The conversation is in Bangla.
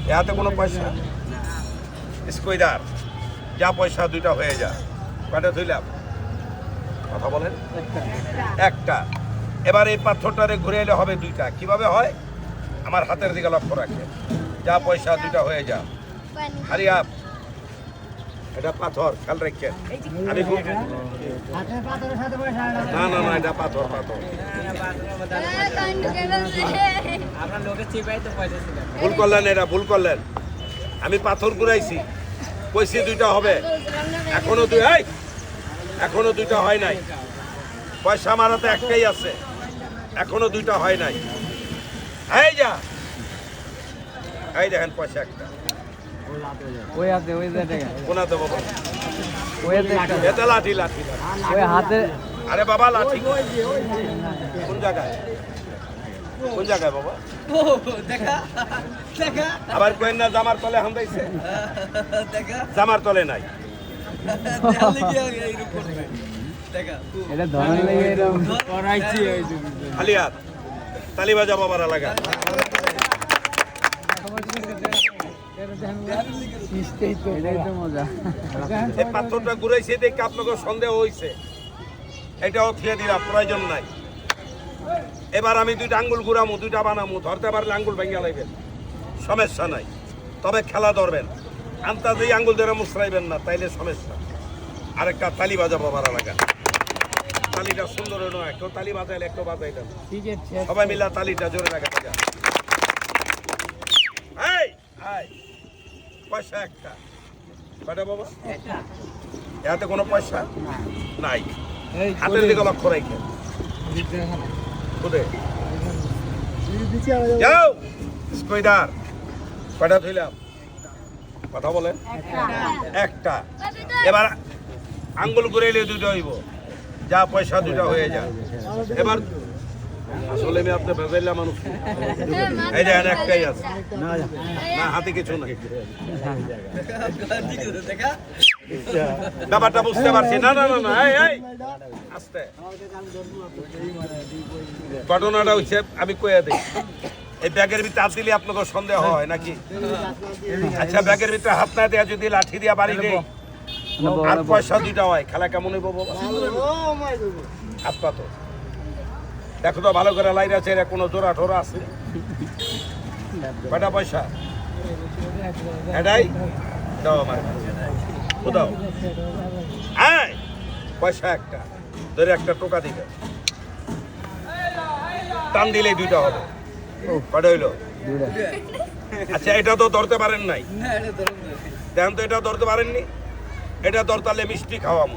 হাতে কোনো পয়সা স্কোয়ার যা পয়সা দুইটা হয়ে যা কয়টা ধুইলাম কথা বলেন একটা এবার এই পাথরটারে ঘুরে এলে হবে দুইটা কিভাবে হয় আমার হাতের দিকে লক্ষ্য রাখে যা পয়সা দুইটা হয়ে যা হারিয়া এটা পাথর খেয়াল রেখে আমি না না না এটা পাথর পাথর ভুল করলেন এটা ভুল করলেন আমি পাথর ঘুরাইছি কইছি দুইটা হবে এখনো দুইটা হয় নাই পয়সা মারাতে একটাই আছে এখনো দুইটা হয় নাই এই যা এই দেখেন পয়সা একটা ওই হাতে ওই জায়গায় কোনাতে বাবা ওই হাতে এটা লাঠি লাঠি ওই হাতে আরে বাবা লাঠি কোন জায়গায় বাবা দেখা দেখা আবার কোয়েন না জামার তলে হামদাইছে দেখা জামার তলে নাই দেখা এটা ধরন লেগে এরকম করাইছি খালি হাত তালি বাজা বাবার লাগা এটাই তো মজা এই পাথরটা ঘুরাইছে দেখে আপনাকে সন্দেহ হয়েছে এটাও থিয়ে দিলাম প্রয়োজন নাই এবার আমি দুইটা আঙ্গুল ঘুরামু দুইটা বানামু ধরতে পারলে আঙ্গুল ভেঙে লাগবেন সমস্যা নাই তবে খেলা ধরবেন আন্তাজেই আঙ্গুল ধরে মুসরাইবেন না তাইলে সমস্যা আরেকটা তালি বাজা বাবার লাগা তালিটা সুন্দর নয় কেউ তালি বাজাইলে একটু বাজাইলেন ঠিক আছে সবাই মিলা তালিটা জোরে রাখা পয়সা একটা কয়টা বাবা এতে কোনো পয়সা নাই হাতের দিকে লক্ষ্য রাখেন যাও স্কোয়ার কয়টা ধুইলাম কথা বলেন একটা এবার আঙ্গুল ঘুরাইলে দুটো হইব যা পয়সা দুটা হয়ে যায় এবার আসলে আমি আপনি ভেজাইলাম মানুষ এই দেখেন একটাই আছে না হাতে কিছু নাই ব্যাপারটা বুঝতে পারছি না না না না এই আস্তে ঘটনাটা হচ্ছে আমি কয়ে দিই এই ব্যাগের ভিতরে হাত দিলে আপনাকে সন্দেহ হয় নাকি আচ্ছা ব্যাগের ভিতরে হাত না দেওয়া যদি লাঠি দিয়া বাড়ি দেয় আর পয়সা দুইটা হয় খেলা কেমন হইব হাত পাতো দেখো তো ভালো করে লাইট আছে এরা কোনো জোড়া ঠোরা আছে কয়টা পয়সা এটাই দাও আমার দাও হ্যাঁ পয়সা একটা ধরে একটা টোকা দিবে টান দিলেই দুইটা হবে কয়টা হইলো আচ্ছা এটা তো ধরতে পারেন নাই দেখেন তো এটা ধরতে পারেননি এটা ধরতালে মিষ্টি খাওয়াবো